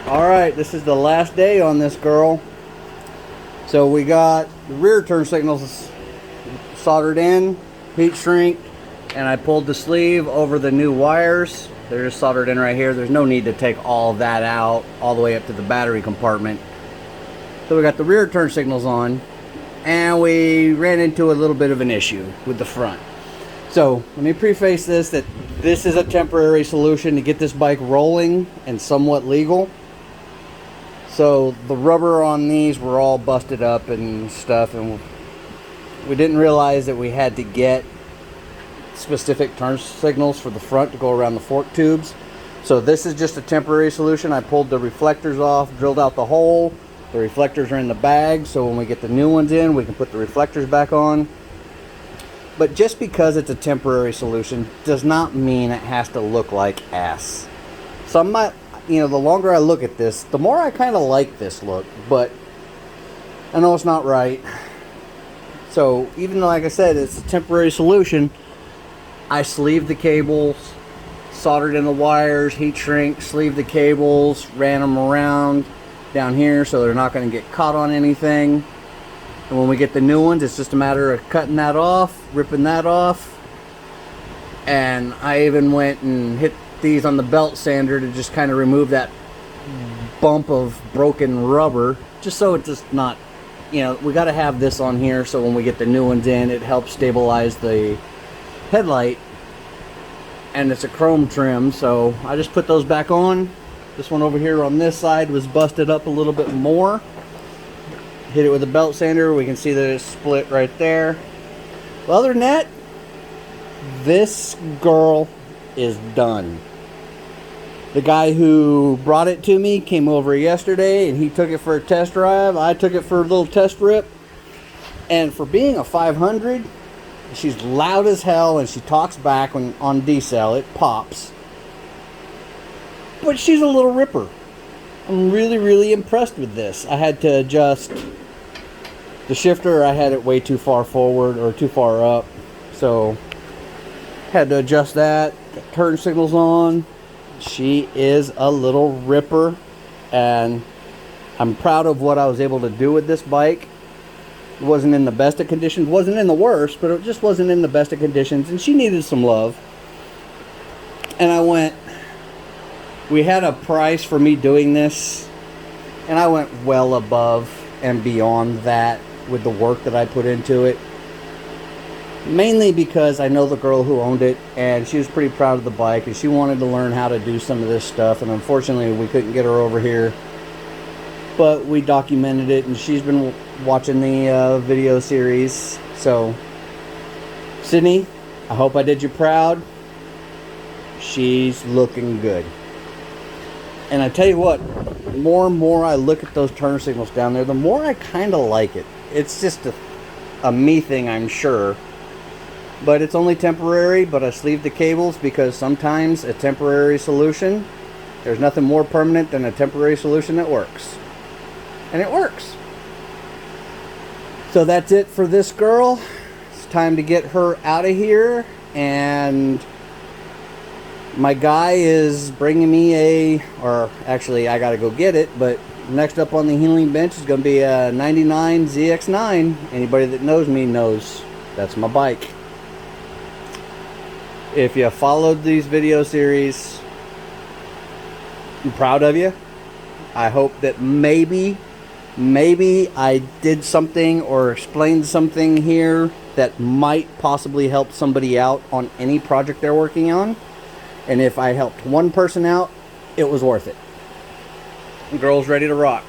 Alright, this is the last day on this girl. So we got the rear turn signals soldered in, heat shrinked, and I pulled the sleeve over the new wires. They're just soldered in right here. There's no need to take all of that out all the way up to the battery compartment. So we got the rear turn signals on, and we ran into a little bit of an issue with the front. So let me preface this that this is a temporary solution to get this bike rolling and somewhat legal. So the rubber on these were all busted up and stuff, and we didn't realize that we had to get specific turn signals for the front to go around the fork tubes. So this is just a temporary solution. I pulled the reflectors off, drilled out the hole. The reflectors are in the bag, so when we get the new ones in, we can put the reflectors back on. But just because it's a temporary solution does not mean it has to look like ass. So I'm not, the longer I look at this, the more I kind of like this look, but I know it's not right. So even though, like I said, it's a temporary solution, I sleeved the cables, soldered in the wires, heat shrink, sleeved the cables, ran them around down here so they're not going to get caught on anything. And when we get the new ones, it's just a matter of cutting that off, ripping that off. And I even went and hit these on the belt sander to just kind of remove that bump of broken rubber, just so it's just not, we got to have this on here so when we get the new ones in, it helps stabilize the headlight. And it's a chrome trim, so I just put those back on. This one over here on this side was busted up a little bit more. Hit it with a belt sander. We can see that it's split right there. But other than that, this girl is done. The guy who brought it to me came over yesterday and he took it for a test drive. I took it for a little test rip. And for being a 500, she's loud as hell and she talks back when on decel. It pops. But she's a little ripper. I'm really, really impressed with this. I had to adjust the shifter. I had it way too far forward or too far up. So had to adjust that. Got turn signals on. She is a little ripper, and I'm proud of what I was able to do with this bike. It wasn't in the best of conditions, wasn't in the worst, but it just wasn't in the best of conditions, and she needed some love. And we had a price for me doing this, and I went well above and beyond that with the work that I put into it. Mainly because I know the girl who owned it, and she was pretty proud of the bike, and she wanted to learn how to do some of this stuff, and unfortunately we couldn't get her over here. But we documented it, and she's been watching the video series. So, Sydney, I hope I did you proud. She's looking good. And I tell you what, the more and more I look at those turn signals down there, the more I kind of like it. It's just a me thing, I'm sure. But it's only temporary, but I sleeved the cables because sometimes a temporary solution, there's nothing more permanent than a temporary solution that works. And it works. So that's it for this girl. It's time to get her out of here. And my guy is bringing me actually I gotta go get it, but next up on the healing bench is going to be a 99 ZX9. Anybody that knows me knows that's my bike. If you followed these video series, I'm proud of you. I hope that maybe I did something or explained something here that might possibly help somebody out on any project they're working on. And if I helped one person out, it was worth it. Girl's ready to rock.